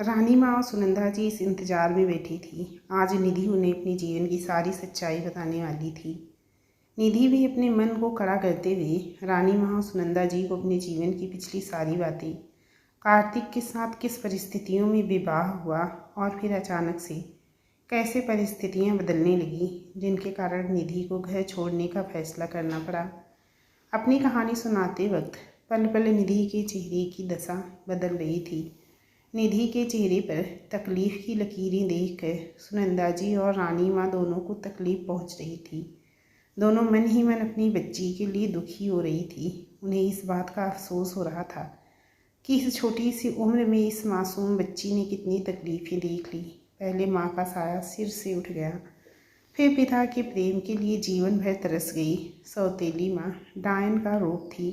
रानी माँ और सुनंदा जी इस इंतज़ार में बैठी थी। आज निधि उन्हें अपने जीवन की सारी सच्चाई बताने वाली थी। निधि भी अपने मन को खड़ा करते हुए रानी माँ और सुनंदा जी को अपने जीवन की पिछली सारी बातें, कार्तिक के साथ किस परिस्थितियों में विवाह हुआ और फिर अचानक से कैसे परिस्थितियाँ बदलने लगीं जिनके कारण निधि को घर छोड़ने का फैसला करना पड़ा। अपनी कहानी सुनाते वक्त पल पल निधि के चेहरे की दशा बदल रही थी। निधि के चेहरे पर तकलीफ़ की लकीरें देखकर सुनंदा जी और रानी माँ दोनों को तकलीफ़ पहुंच रही थी। दोनों मन ही मन अपनी बच्ची के लिए दुखी हो रही थी। उन्हें इस बात का अफसोस हो रहा था कि इस छोटी सी उम्र में इस मासूम बच्ची ने कितनी तकलीफ़ें देख ली। पहले माँ का साया सिर से उठ गया, फिर पिता के प्रेम के लिए जीवन भर तरस गई। सौतेली माँ डायन का रूप थी।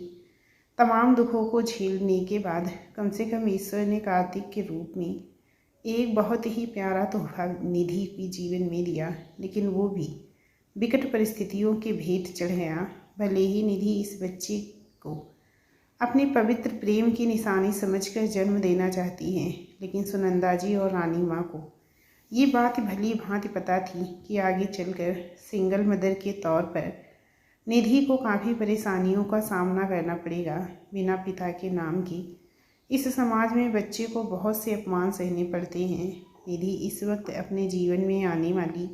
तमाम दुखों को झेलने के बाद कम से कम ईश्वर ने कार्तिक के रूप में एक बहुत ही प्यारा तोहफा निधि के जीवन में दिया, लेकिन वो भी विकट परिस्थितियों के भेंट चढ़ गया। भले ही निधि इस बच्चे को अपने पवित्र प्रेम की निशानी समझकर जन्म देना चाहती हैं, लेकिन सुनंदा जी और रानी माँ को ये बात भली भांति पता थी कि आगे चलकर सिंगल मदर के तौर पर निधि को काफ़ी परेशानियों का सामना करना पड़ेगा। बिना पिता के नाम की इस समाज में बच्चे को बहुत से अपमान सहने पड़ते हैं। निधि इस वक्त अपने जीवन में आने वाली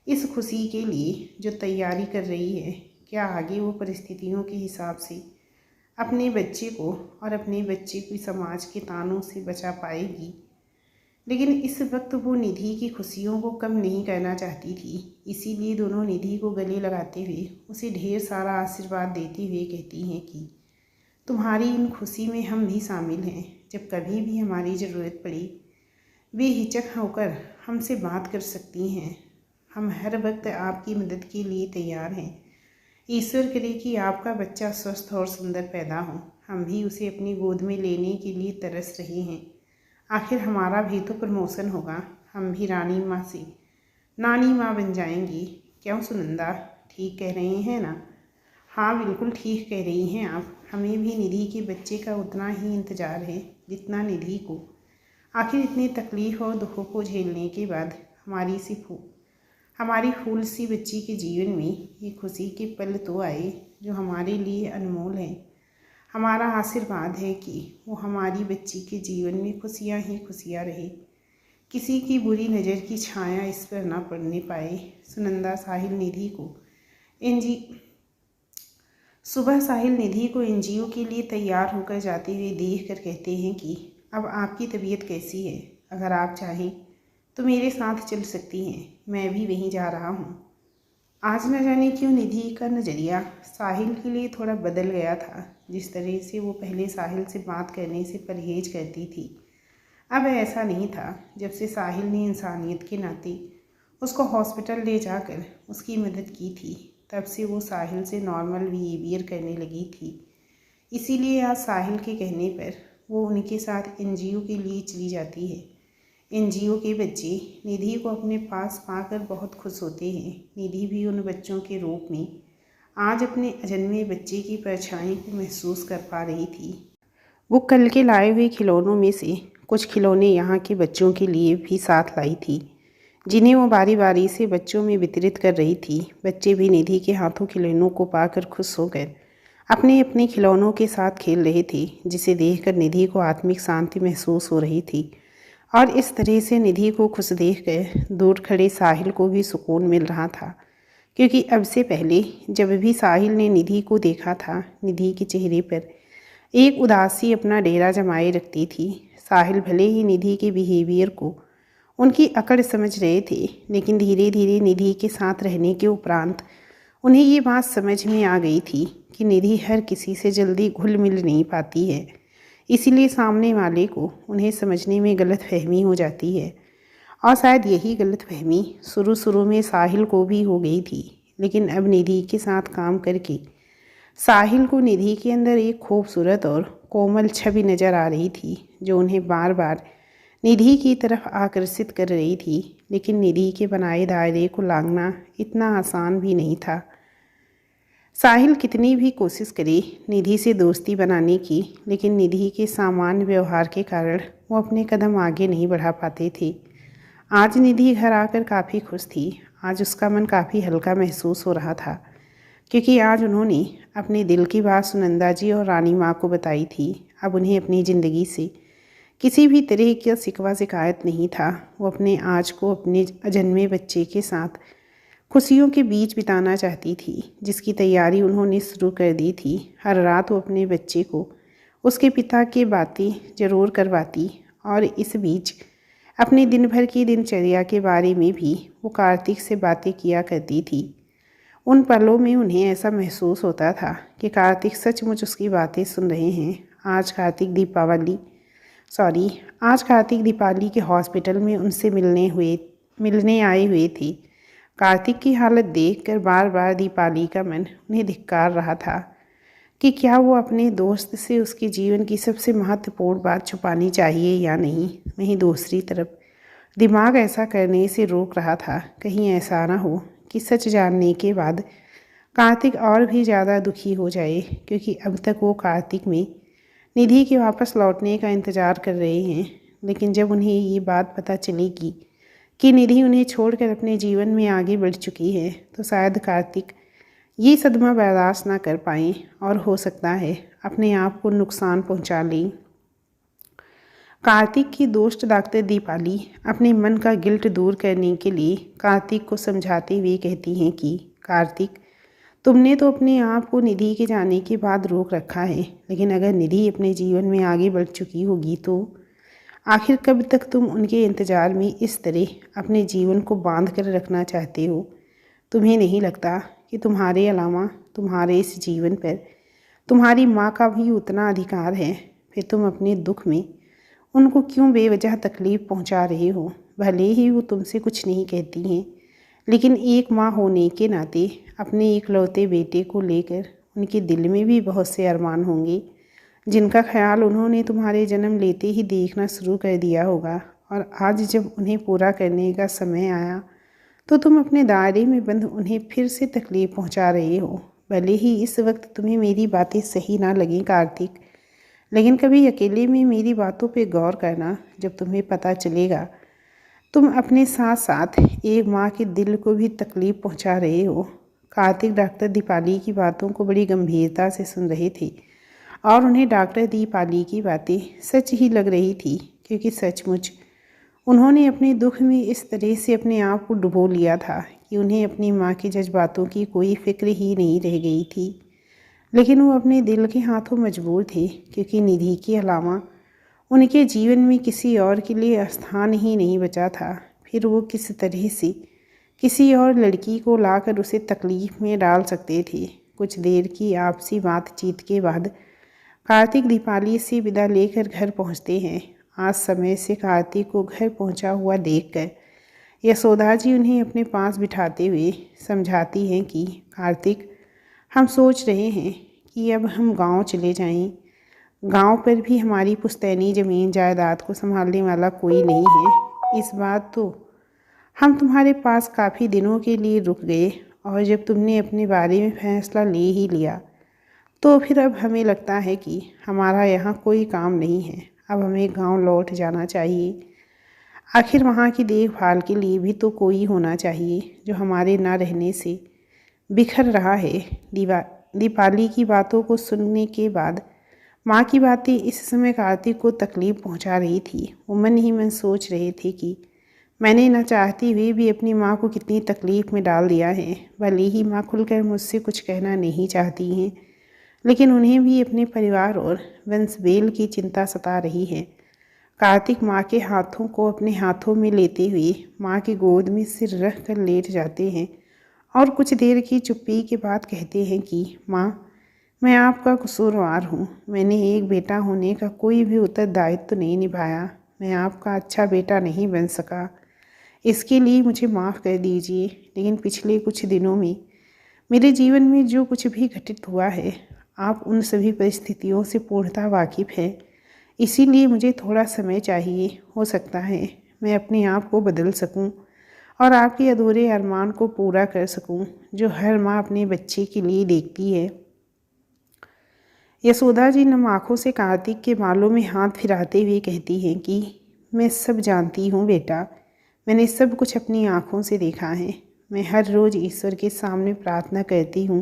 इस खुशी के लिए जो तैयारी कर रही है, क्या आगे वो परिस्थितियों के हिसाब से अपने बच्चे को और अपने बच्चे को समाज के तानों से बचा पाएगी। लेकिन इस वक्त वो निधि की खुशियों को कम नहीं करना चाहती थी। इसीलिए दोनों निधि को गले लगाते हुए उसे ढेर सारा आशीर्वाद देते हुए कहती हैं कि तुम्हारी इन खुशी में हम भी शामिल हैं। जब कभी भी हमारी ज़रूरत पड़े बेहिचक होकर हमसे बात कर सकती हैं। हम हर वक्त आपकी मदद के लिए तैयार हैं। ईश्वर करे कि आपका बच्चा स्वस्थ और सुंदर पैदा हो। हम भी उसे अपनी गोद में लेने के लिए तरस रहे हैं। आखिर हमारा भी तो प्रमोशन होगा। हम भी रानी माँ से नानी माँ बन जाएंगी। क्यों सुनंदा, ठीक कह रही हैं ना? हाँ, बिल्कुल ठीक कह रही हैं आप। हमें भी निधि के बच्चे का उतना ही इंतज़ार है जितना निधि को। आखिर इतनी तकलीफ़ और दुखों को झेलने के बाद हमारी फूल सी बच्ची के जीवन में ये खुशी के पल तो आए जो हमारे लिए अनमोल हैं। हमारा आशीर्वाद है कि वो हमारी बच्ची के जीवन में खुशियाँ ही खुशियाँ रहे। किसी की बुरी नज़र की छाया इस पर ना पड़ने पाए। सुबह साहिल निधि को एनजीओ के लिए तैयार होकर जाते हुए देख कर कहते हैं कि अब आपकी तबीयत कैसी है? अगर आप चाहें तो मेरे साथ चल सकती हैं। मैं भी वहीं जा रहा हूँ। आज न जाने क्यों निधि का नज़रिया साहिल के लिए थोड़ा बदल गया था। जिस तरह से वो पहले साहिल से बात करने से परहेज करती थी, अब ऐसा नहीं था। जब से साहिल ने इंसानियत के नाते उसको हॉस्पिटल ले जाकर उसकी मदद की थी, तब से वो साहिल से नॉर्मल बिहेवियर करने लगी थी। इसीलिए आज साहिल के कहने पर वो उनके साथ एनजीओ के लिए चली जाती है। एनजीओ के बच्चे निधि को अपने पास पाकर बहुत खुश होते हैं। निधि भी उन बच्चों के रूप में आज अपने अजन्मे बच्चे की परछाई को महसूस कर पा रही थी। वो कल के लाए हुए खिलौनों में से कुछ खिलौने यहाँ के बच्चों के लिए भी साथ लाई थी, जिन्हें वो बारी बारी से बच्चों में वितरित कर रही थी। बच्चे भी निधि के हाथों खिलौनों को पाकर खुश होकर अपने अपने खिलौनों के साथ खेल रहे थे, जिसे देखकर निधि को आत्मिक शांति महसूस हो रही थी। और इस तरह से निधि को खुश देखकर दूर खड़े साहिल को भी सुकून मिल रहा था, क्योंकि अब से पहले जब भी साहिल ने निधि को देखा था, निधि के चेहरे पर एक उदासी अपना डेरा जमाए रखती थी। साहिल भले ही निधि के बिहेवियर को उनकी अकड़ समझ रहे थे, लेकिन धीरे धीरे निधि के साथ रहने के उपरांत उन्हें ये बात समझ में आ गई थी कि निधि हर किसी से जल्दी घुल मिल नहीं पाती है। इसीलिए सामने वाले को उन्हें समझने में गलतफहमी हो जाती है। और शायद यही गलतफहमी शुरू में साहिल को भी हो गई थी। लेकिन अब निधि के साथ काम करके साहिल को निधि के अंदर एक खूबसूरत और कोमल छवि नज़र आ रही थी, जो उन्हें बार बार निधि की तरफ आकर्षित कर रही थी। लेकिन निधि के बनाए दायरे को लांघना इतना आसान भी नहीं था। साहिल कितनी भी कोशिश करे निधि से दोस्ती बनाने की, लेकिन निधि के सामान्य व्यवहार के कारण वो अपने कदम आगे नहीं बढ़ा पाते थे। आज निधि घर आकर काफ़ी खुश थी। आज उसका मन काफ़ी हल्का महसूस हो रहा था, क्योंकि आज उन्होंने अपने दिल की बात सुनंदा जी और रानी माँ को बताई थी। अब उन्हें अपनी ज़िंदगी से किसी भी तरह का शिकवा शिकायत नहीं था। वो अपने आज को अपने अजन्मे बच्चे के साथ खुशियों के बीच बिताना चाहती थी, जिसकी तैयारी उन्होंने शुरू कर दी थी। हर रात वो अपने बच्चे को उसके पिता की बातें ज़रूर करवाती और इस बीच अपने दिन भर की दिनचर्या के बारे में भी वो कार्तिक से बातें किया करती थी। उन पलों में उन्हें ऐसा महसूस होता था कि कार्तिक सचमुच उसकी बातें सुन रहे हैं। आज कार्तिक दीपाली के हॉस्पिटल में उनसे मिलने आए हुए थे। कार्तिक की हालत देखकर बार बार दीपाली का मन उन्हें धिक्कार रहा था कि क्या वो अपने दोस्त से उसके जीवन की सबसे महत्वपूर्ण बात छुपानी चाहिए या नहीं। वहीं दूसरी तरफ दिमाग ऐसा करने से रोक रहा था, कहीं ऐसा ना हो कि सच जानने के बाद कार्तिक और भी ज़्यादा दुखी हो जाए, क्योंकि अब तक वो कार्तिक में निधि के वापस लौटने का इंतज़ार कर रहे हैं। लेकिन जब उन्हें ये बात पता चलेगी कि निधि उन्हें छोड़कर अपने जीवन में आगे बढ़ चुकी है, तो शायद कार्तिक ये सदमा बर्दाश्त ना कर पाएँ और हो सकता है अपने आप को नुकसान पहुंचा लें। कार्तिक की दोस्त डॉक्टर दीपाली अपने मन का गिल्ट दूर करने के लिए कार्तिक को समझाते हुए कहती हैं कि कार्तिक, तुमने तो अपने आप को निधि के जाने के बाद रोक रखा है, लेकिन अगर निधि अपने जीवन में आगे बढ़ चुकी होगी तो आखिर कब तक तुम उनके इंतज़ार में इस तरह अपने जीवन को बांध कर रखना चाहते हो? तुम्हें नहीं लगता कि तुम्हारे अलावा तुम्हारे इस जीवन पर तुम्हारी माँ का भी उतना अधिकार है? फिर तुम अपने दुख में उनको क्यों बेवजह तकलीफ़ पहुँचा रहे हो? भले ही वो तुमसे कुछ नहीं कहती हैं, लेकिन एक माँ होने के नाते अपने इकलौते बेटे को लेकर उनके दिल में भी बहुत से अरमान होंगे, जिनका ख्याल उन्होंने तुम्हारे जन्म लेते ही देखना शुरू कर दिया होगा। और आज जब उन्हें पूरा करने का समय आया तो तुम अपने दायरे में बंद उन्हें फिर से तकलीफ़ पहुंचा रहे हो। भले ही इस वक्त तुम्हें मेरी बातें सही ना लगें कार्तिक, लेकिन कभी अकेले में मेरी बातों पे गौर करना। जब तुम्हें पता चलेगा तुम अपने साथ साथ एक माँ के दिल को भी तकलीफ़ पहुंचा रहे हो। कार्तिक डॉक्टर दीपाली की बातों को बड़ी गंभीरता से सुन रहे थे और उन्हें डॉक्टर दीपाली की बातें सच ही लग रही थी, क्योंकि सचमुच उन्होंने अपने दुख में इस तरह से अपने आप को डुबो लिया था कि उन्हें अपनी माँ के जज्बातों की कोई फिक्र ही नहीं रह गई थी। लेकिन वो अपने दिल के हाथों मजबूर थे, क्योंकि निधि के अलावा उनके जीवन में किसी और के लिए स्थान ही नहीं बचा था। फिर वो किस तरह से किसी और लड़की को लाकर उसे तकलीफ़ में डाल सकते थे। कुछ देर की आपसी बातचीत के बाद कार्तिक दीपाली से विदा लेकर घर पहुंचते हैं। आज समय से कार्तिक को घर पहुंचा हुआ देखकर यशोदा जी उन्हें अपने पास बिठाते हुए समझाती हैं कि कार्तिक, हम सोच रहे हैं कि अब हम गांव चले जाएं। गांव पर भी हमारी पुश्तैनी ज़मीन जायदाद को संभालने वाला कोई नहीं है। इस बात तो हम तुम्हारे पास काफ़ी दिनों के लिए रुक गए, और जब तुमने अपने बारे में फ़ैसला ले ही लिया तो फिर अब हमें लगता है कि हमारा यहाँ कोई काम नहीं है। अब हमें गांव लौट जाना चाहिए। आखिर वहाँ की देखभाल के लिए भी तो कोई होना चाहिए जो हमारे ना रहने से बिखर रहा है। दीपाली की बातों को सुनने के बाद माँ की बातें इस समय कार्तिक को तकलीफ़ पहुँचा रही थी। वो मन ही मन सोच रहे थे कि मैंने ना चाहते हुए भी अपनी माँ को कितनी तकलीफ़ में डाल दिया है। भले ही माँ खुलकर मुझसे कुछ कहना नहीं चाहती हैं, लेकिन उन्हें भी अपने परिवार और वंशवेल की चिंता सता रही है। कार्तिक माँ के हाथों को अपने हाथों में लेते हुए माँ की गोद में सिर रख कर लेट जाते हैं और कुछ देर की चुप्पी के बाद कहते हैं कि माँ, मैं आपका कसूरवार हूँ। मैंने एक बेटा होने का कोई भी उत्तरदायित्व नहीं निभाया। मैं आपका अच्छा बेटा नहीं बन सका, इसके लिए मुझे माफ़ कर दीजिए। लेकिन पिछले कुछ दिनों में मेरे जीवन में जो कुछ भी घटित हुआ है, आप उन सभी परिस्थितियों से पूर्णतः वाकिफ़ हैं। इसीलिए मुझे थोड़ा समय चाहिए। हो सकता है मैं अपने आप को बदल सकूं और आपके अधूरे अरमान को पूरा कर सकूं, जो हर माँ अपने बच्चे के लिए देखती है। यशोदा जी नम आँखों से कार्तिक के बालों में हाथ फिराते हुए कहती हैं कि मैं सब जानती हूँ बेटा, मैंने सब कुछ अपनी आँखों से देखा है। मैं हर रोज़ ईश्वर के सामने प्रार्थना करती हूँ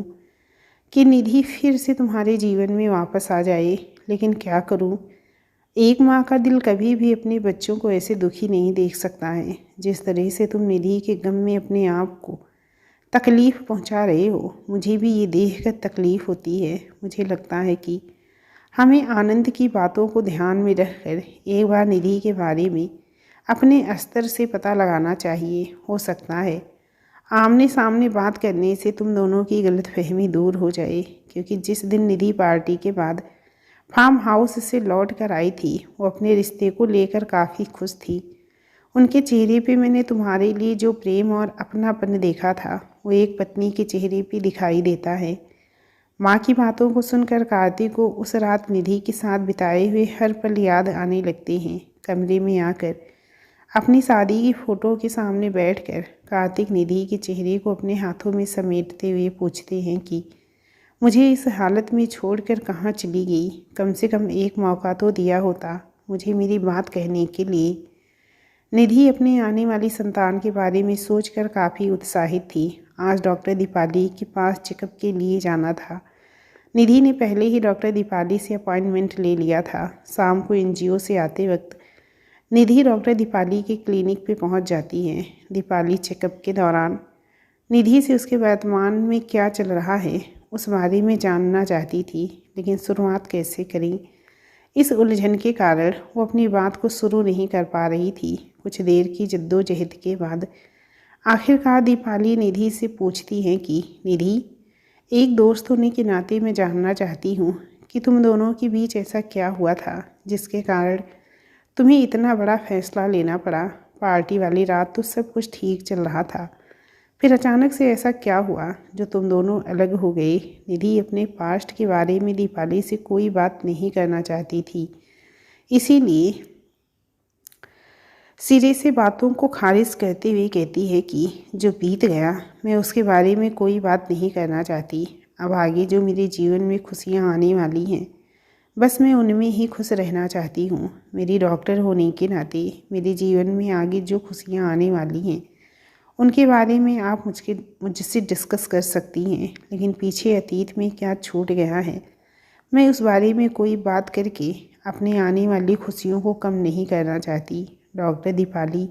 कि निधि फिर से तुम्हारे जीवन में वापस आ जाए, लेकिन क्या करूँ, एक माँ का दिल कभी भी अपने बच्चों को ऐसे दुखी नहीं देख सकता है जिस तरह से तुम निधि के गम में अपने आप को तकलीफ़ पहुंचा रहे हो। मुझे भी ये देखकर तकलीफ़ होती है। मुझे लगता है कि हमें आनंद की बातों को ध्यान में रखकर एक बार निधि के बारे में अपने स्तर से पता लगाना चाहिए। हो सकता है आमने सामने बात करने से तुम दोनों की गलतफहमी दूर हो जाए, क्योंकि जिस दिन निधि पार्टी के बाद फार्म हाउस से लौट कर आई थी वो अपने रिश्ते को लेकर काफ़ी खुश थी। उनके चेहरे पे मैंने तुम्हारे लिए जो प्रेम और अपनापन देखा था वो एक पत्नी के चेहरे पे दिखाई देता है। माँ की बातों को सुनकर कार्तिक को उस रात निधि के साथ बिताए हुए हर पल याद आने लगते हैं। कमरे में आकर अपनी शादी की फ़ोटो के सामने बैठकर कार्तिक निधि के चेहरे को अपने हाथों में समेटते हुए पूछते हैं कि मुझे इस हालत में छोड़कर कहाँ चली गई। कम से कम एक मौका तो दिया होता मुझे मेरी बात कहने के लिए। निधि अपने आने वाली संतान के बारे में सोचकर काफ़ी उत्साहित थी। आज डॉक्टर दीपाली के पास चेकअप के लिए जाना था। निधि ने पहले ही डॉक्टर दीपाली से अपॉइंटमेंट ले लिया था। शाम को एनजीओ से आते वक्त निधि डॉक्टर दीपाली के क्लिनिक पे पहुंच जाती है। दीपाली चेकअप के दौरान निधि से उसके वर्तमान में क्या चल रहा है उस बारे में जानना चाहती थी, लेकिन शुरुआत कैसे करें इस उलझन के कारण वो अपनी बात को शुरू नहीं कर पा रही थी। कुछ देर की जद्दोजहद के बाद आखिरकार दीपाली निधि से पूछती हैं कि निधि, एक दोस्त होने के नाते मैं जानना चाहती हूँ कि तुम दोनों के बीच ऐसा क्या हुआ था जिसके कारण तुम्हें इतना बड़ा फैसला लेना पड़ा। पार्टी वाली रात तो सब कुछ ठीक चल रहा था, फिर अचानक से ऐसा क्या हुआ जो तुम दोनों अलग हो गए। निधि अपने पास्ट के बारे में दीपाली से कोई बात नहीं करना चाहती थी, इसीलिए सिरे से बातों को खारिज करते हुए कहती है कि जो बीत गया मैं उसके बारे में कोई बात नहीं करना चाहती। अब आगे जो मेरे जीवन में खुशियाँ आने वाली हैं बस मैं उनमें ही खुश रहना चाहती हूँ। मेरी डॉक्टर होने के नाते मेरे जीवन में आगे जो खुशियाँ आने वाली हैं उनके बारे में आप मुझसे डिस्कस कर सकती हैं, लेकिन पीछे अतीत में क्या छूट गया है मैं उस बारे में कोई बात करके अपने आने वाली खुशियों को कम नहीं करना चाहती। डॉक्टर दीपाली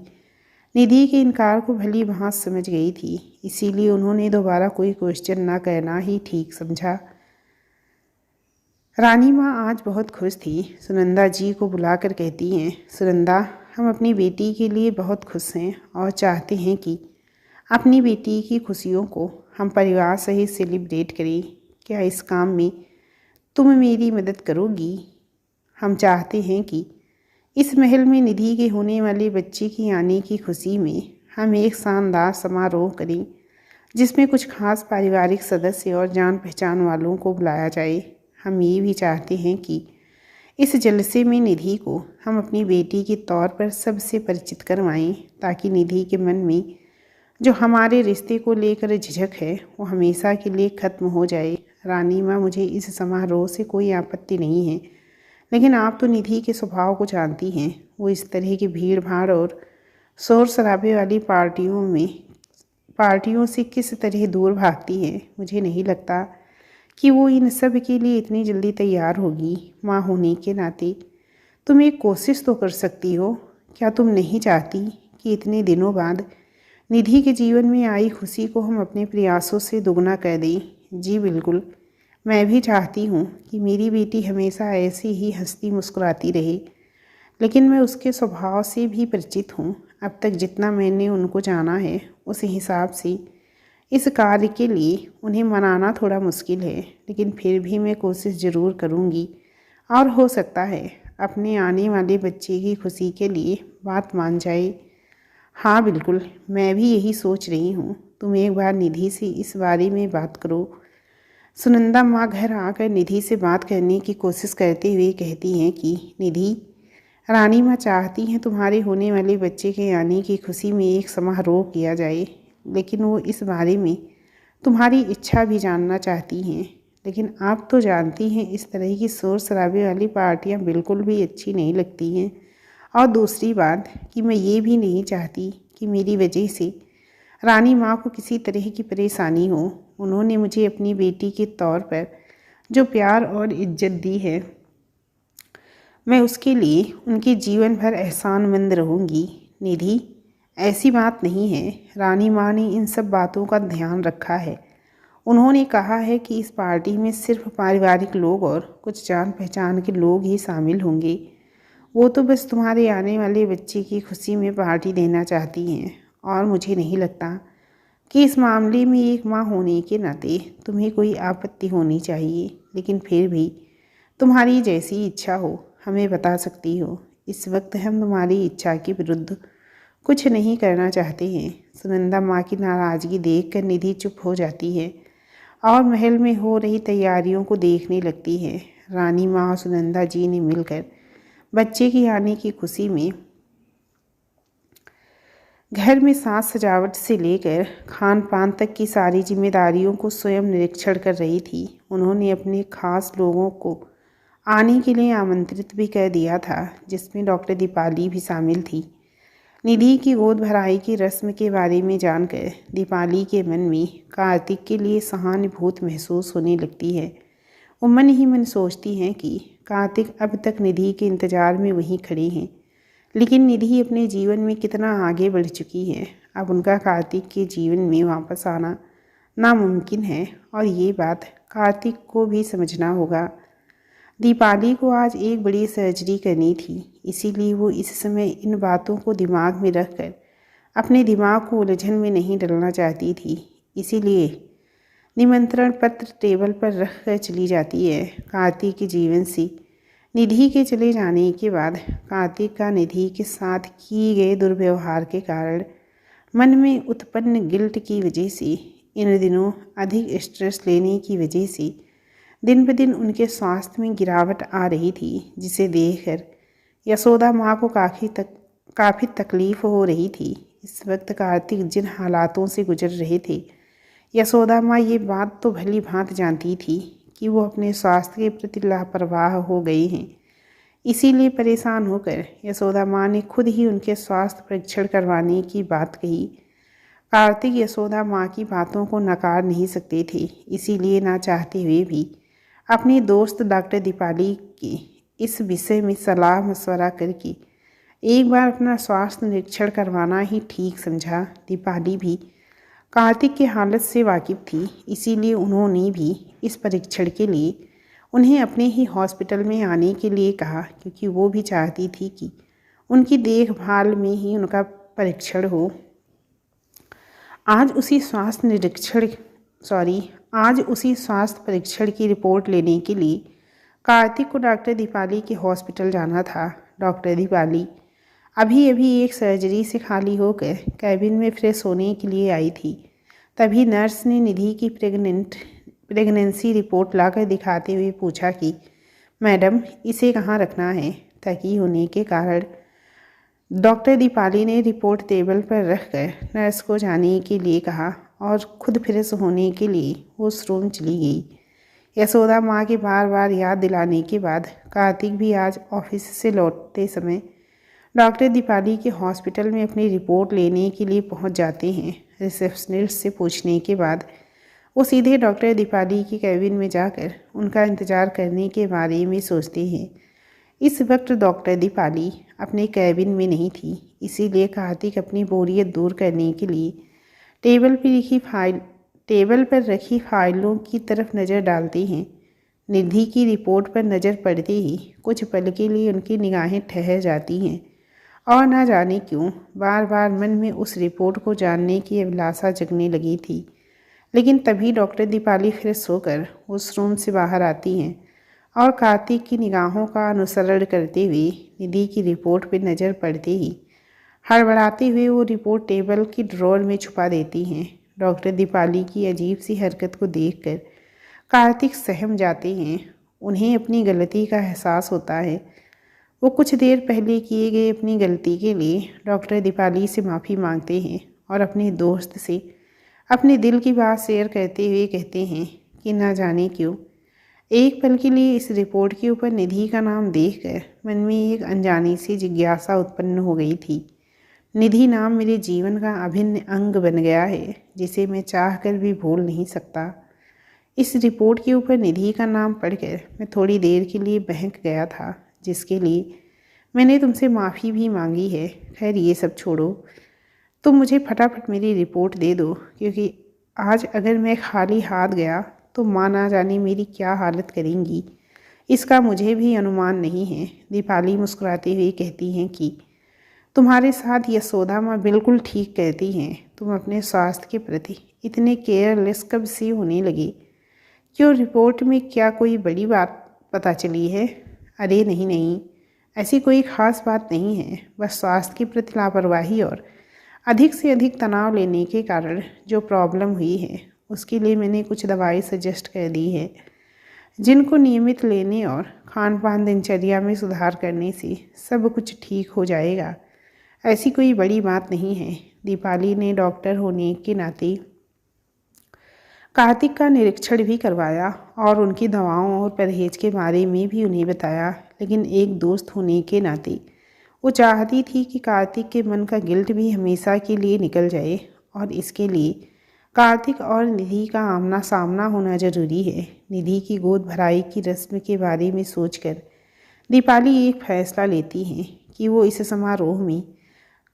निधि के इनकार को भली भांत समझ गई थी, इसीलिए उन्होंने दोबारा कोई क्वेश्चन ना करना ही ठीक समझा। रानी माँ आज बहुत खुश थी। सुनंदा जी को बुलाकर कहती हैं, सुनंदा, हम अपनी बेटी के लिए बहुत खुश हैं और चाहते हैं कि अपनी बेटी की खुशियों को हम परिवार सहित सेलिब्रेट करें। क्या इस काम में तुम मेरी मदद करोगी? हम चाहते हैं कि इस महल में निधि के होने वाले बच्चे की आने की खुशी में हम एक शानदार समारोह करें जिसमें कुछ खास पारिवारिक सदस्य और जान पहचान वालों को बुलाया जाए। हम ये भी चाहते हैं कि इस जलसे में निधि को हम अपनी बेटी के तौर पर सबसे परिचित करवाएं, ताकि निधि के मन में जो हमारे रिश्ते को लेकर झिझक है वो हमेशा के लिए ख़त्म हो जाए। रानी माँ, मुझे इस समारोह से कोई आपत्ति नहीं है, लेकिन आप तो निधि के स्वभाव को जानती हैं। वो इस तरह की भीड़ भाड़ और शोर शराबे वाली पार्टियों से किस तरह दूर भागती है। मुझे नहीं लगता कि वो इन सब के लिए इतनी जल्दी तैयार होगी। माँ होने के नाते तुम एक कोशिश तो कर सकती हो। क्या तुम नहीं चाहती कि इतने दिनों बाद निधि के जीवन में आई खुशी को हम अपने प्रयासों से दुगना कर दें? जी बिल्कुल, मैं भी चाहती हूँ कि मेरी बेटी हमेशा ऐसी ही हंसती मुस्कुराती रहे, लेकिन मैं उसके स्वभाव से भी परिचित हूँ। अब तक जितना मैंने उनको जाना है उस हिसाब से इस कार्य के लिए उन्हें मनाना थोड़ा मुश्किल है, लेकिन फिर भी मैं कोशिश ज़रूर करूँगी और हो सकता है अपने आने वाले बच्चे की खुशी के लिए बात मान जाए। हाँ बिल्कुल, मैं भी यही सोच रही हूँ। तुम एक बार निधि से इस बारे में बात करो। सुनंदा माँ घर आकर निधि से बात करने की कोशिश करते हुए कहती हैं कि निधि, रानी माँ चाहती हैं तुम्हारे होने वाले बच्चे के आने की खुशी में एक समारोह किया जाए, लेकिन वो इस बारे में तुम्हारी इच्छा भी जानना चाहती हैं। लेकिन आप तो जानती हैं इस तरह की शोर शराबे वाली पार्टियां बिल्कुल भी अच्छी नहीं लगती हैं। और दूसरी बात कि मैं ये भी नहीं चाहती कि मेरी वजह से रानी माँ को किसी तरह की परेशानी हो। उन्होंने मुझे अपनी बेटी के तौर पर जो प्यार और इज्जत दी है, मैं उसके लिए उनके जीवन भर एहसानमंद रहूँगी। निधि, ऐसी बात नहीं है। रानी माँ ने इन सब बातों का ध्यान रखा है। उन्होंने कहा है कि इस पार्टी में सिर्फ पारिवारिक लोग और कुछ जान पहचान के लोग ही शामिल होंगे। वो तो बस तुम्हारे आने वाले बच्चे की खुशी में पार्टी देना चाहती हैं, और मुझे नहीं लगता कि इस मामले में एक माँ होने के नाते तुम्हें कोई आपत्ति होनी चाहिए। लेकिन फिर भी तुम्हारी जैसी इच्छा हो हमें बता सकती हो। इस वक्त हम तुम्हारी इच्छा के विरुद्ध कुछ नहीं करना चाहते हैं। सुनंदा माँ की नाराज़गी देखकर निधि चुप हो जाती है और महल में हो रही तैयारियों को देखने लगती है। रानी माँ और सुनंदा जी ने मिलकर बच्चे की आने की खुशी में घर में साज सजावट से लेकर खान पान तक की सारी जिम्मेदारियों को स्वयं निरीक्षण कर रही थी। उन्होंने अपने खास लोगों को आने के लिए आमंत्रित भी कर दिया था, जिसमें डॉक्टर दीपाली भी शामिल थी। निधि की गोद भराई की रस्म के बारे में जानकर दीपाली के मन में कार्तिक के लिए सहानुभूति महसूस होने लगती है। वो मन ही मन सोचती हैं कि कार्तिक अब तक निधि के इंतज़ार में वहीं खड़े हैं, लेकिन निधि अपने जीवन में कितना आगे बढ़ चुकी है। अब उनका कार्तिक के जीवन में वापस आना नामुमकिन है, और ये बात कार्तिक को भी समझना होगा। दीपाली को आज एक बड़ी सर्जरी करनी थी, इसीलिए वो इस समय इन बातों को दिमाग में रखकर अपने दिमाग को उलझन में नहीं डालना चाहती थी। इसीलिए निमंत्रण पत्र टेबल पर रख कर चली जाती है। कार्तिक के जीवन से निधि के चले जाने के बाद कार्तिक का निधि के साथ किए गए दुर्व्यवहार के कारण मन में उत्पन्न गिल्ट की वजह से, इन दिनों अधिक स्ट्रेस लेने की वजह से दिन ब दिन उनके स्वास्थ्य में गिरावट आ रही थी, जिसे देखकर यशोदा माँ को काफ़ी तकलीफ़ हो रही थी। इस वक्त कार्तिक जिन हालातों से गुजर रहे थे, यशोदा माँ ये बात तो भली भांति जानती थी कि वो अपने स्वास्थ्य के प्रति लापरवाह हो गए हैं। इसीलिए परेशान होकर यशोदा माँ ने खुद ही उनके स्वास्थ्य परीक्षण करवाने की बात कही। कार्तिक यशोदा माँ की बातों को नकार नहीं सकते थे, इसीलिए ना चाहते हुए भी अपनी दोस्त डॉक्टर दीपाली की इस विषय में सलाह मशवरा करके एक बार अपना स्वास्थ्य निरीक्षण करवाना ही ठीक समझा। दीपाली भी कार्तिक की हालत से वाकिफ़ थी, इसीलिए उन्होंने भी इस परीक्षण के लिए उन्हें अपने ही हॉस्पिटल में आने के लिए कहा, क्योंकि वो भी चाहती थी कि उनकी देखभाल में ही उनका परीक्षण हो। आज उसी स्वास्थ्य परीक्षण की रिपोर्ट लेने के लिए कार्तिक को डॉक्टर दीपाली के हॉस्पिटल जाना था। डॉक्टर दीपाली अभी अभी एक सर्जरी से खाली होकर कैबिन में फ्रेश होने के लिए आई थी। तभी नर्स ने निधि की प्रेगनेंसी रिपोर्ट लाकर दिखाते हुए पूछा कि मैडम, इसे कहाँ रखना है। थकी होने के कारण डॉक्टर दीपाली ने रिपोर्ट टेबल पर रखकर नर्स को जाने के लिए कहा और खुद फ्रेश होने के लिए वॉशरूम चली गई। यशोदा माँ के बार बार याद दिलाने के बाद कार्तिक भी आज ऑफिस से लौटते समय डॉक्टर दीपाली के हॉस्पिटल में अपनी रिपोर्ट लेने के लिए पहुंच जाते हैं। रिसेप्शनिस्ट से पूछने के बाद वो सीधे डॉक्टर दीपाली के कैबिन में जाकर उनका इंतज़ार करने के बारे में सोचते हैं। इस वक्त डॉक्टर दीपाली अपने कैबिन में नहीं थी, इसीलिए कार्तिक अपनी बोरियत दूर करने के लिए टेबल पर रखी फाइलों की तरफ नज़र डालते हैं। निधि की रिपोर्ट पर नज़र पड़ते ही कुछ पल के लिए उनकी निगाहें ठहर जाती हैं, और ना जाने क्यों बार बार मन में उस रिपोर्ट को जानने की अभिलाषा जगने लगी थी। लेकिन तभी डॉक्टर दीपाली फ्रेश होकर उस रूम से बाहर आती हैं और कार्तिक की निगाहों का अनुसरण करते हुए निधि की रिपोर्ट पर नज़र पड़ते ही हड़बड़ाते हुए वो रिपोर्ट टेबल की ड्रॉर में छुपा देती हैं। डॉक्टर दीपाली की अजीब सी हरकत को देखकर कार्तिक सहम जाते हैं। उन्हें अपनी गलती का एहसास होता है। वो कुछ देर पहले किए गए अपनी गलती के लिए डॉक्टर दीपाली से माफ़ी मांगते हैं और अपने दोस्त से अपने दिल की बात शेयर करते हुए कहते हैं कि ना जाने क्यों एक पल के लिए इस रिपोर्ट के ऊपर निधि का नाम देखकर मन में एक अनजानी सी जिज्ञासा उत्पन्न हो गई थी। निधि नाम मेरे जीवन का अभिन्न अंग बन गया है, जिसे मैं चाहकर भी भूल नहीं सकता। इस रिपोर्ट के ऊपर निधि का नाम पढ़कर मैं थोड़ी देर के लिए बहक गया था, जिसके लिए मैंने तुमसे माफ़ी भी मांगी है। खैर ये सब छोड़ो, तुम मुझे फटाफट मेरी रिपोर्ट दे दो, क्योंकि आज अगर मैं खाली हाथ गया तो माँ ना जाने मेरी क्या हालत करेंगी, इसका मुझे भी अनुमान नहीं है। दीपाली मुस्कुराते हुए कहती हैं कि तुम्हारे साथ यशोदा माँ बिल्कुल ठीक कहती हैं। तुम अपने स्वास्थ्य के प्रति इतने केयरलेस कब से होने लगे? क्यों, रिपोर्ट में क्या कोई बड़ी बात पता चली है? अरे नहीं नहीं, ऐसी कोई ख़ास बात नहीं है। बस स्वास्थ्य के प्रति लापरवाही और अधिक से अधिक तनाव लेने के कारण जो प्रॉब्लम हुई है, उसके लिए मैंने कुछ दवाई सजेस्ट कर दी है, जिनको नियमित लेने और खान पान दिनचर्या में सुधार करने से सब कुछ ठीक हो जाएगा। ऐसी कोई बड़ी बात नहीं है। दीपाली ने डॉक्टर होने के नाते कार्तिक का निरीक्षण भी करवाया और उनकी दवाओं और परहेज के बारे में भी उन्हें बताया, लेकिन एक दोस्त होने के नाते वो चाहती थी कि कार्तिक के मन का गिल्ट भी हमेशा के लिए निकल जाए, और इसके लिए कार्तिक और निधि का आमना सामना होना जरूरी है। निधि की गोद भराई की रस्म के बारे में सोचकर दीपाली एक फैसला लेती हैं कि वो इस समारोह में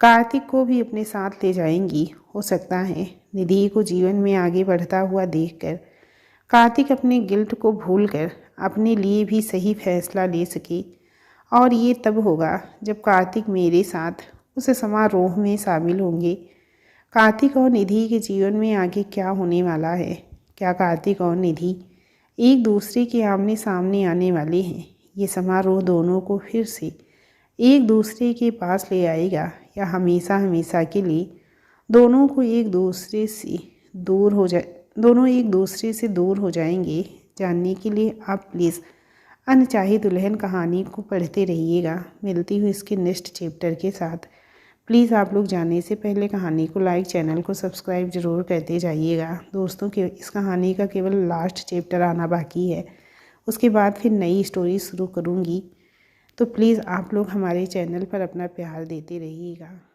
कार्तिक को भी अपने साथ ले जाएंगी। हो सकता है निधि को जीवन में आगे बढ़ता हुआ देखकर कार्तिक अपने गिल्ट को भूलकर अपने लिए भी सही फैसला ले सके, और ये तब होगा जब कार्तिक मेरे साथ उस समारोह में शामिल होंगे। कार्तिक और निधि के जीवन में आगे क्या होने वाला है? क्या कार्तिक और निधि एक दूसरे के आमने सामने आने वाले हैं? ये समारोह दोनों को फिर से एक दूसरे के पास ले आएगा, या हमेशा हमेशा के लिए दोनों एक दूसरे से दूर हो जाएंगे? जानने के लिए आप प्लीज़ अनचाही दुल्हन कहानी को पढ़ते रहिएगा। मिलती हूँ इसके नेक्स्ट चैप्टर के साथ। प्लीज़ आप लोग जाने से पहले कहानी को लाइक, चैनल को सब्सक्राइब ज़रूर करते जाइएगा। दोस्तों के इस कहानी का केवल लास्ट चैप्टर आना बाकी है, उसके बाद फिर नई स्टोरी शुरू करूँगी। तो प्लीज़ आप लोग हमारे चैनल पर अपना प्यार देते रहिएगा।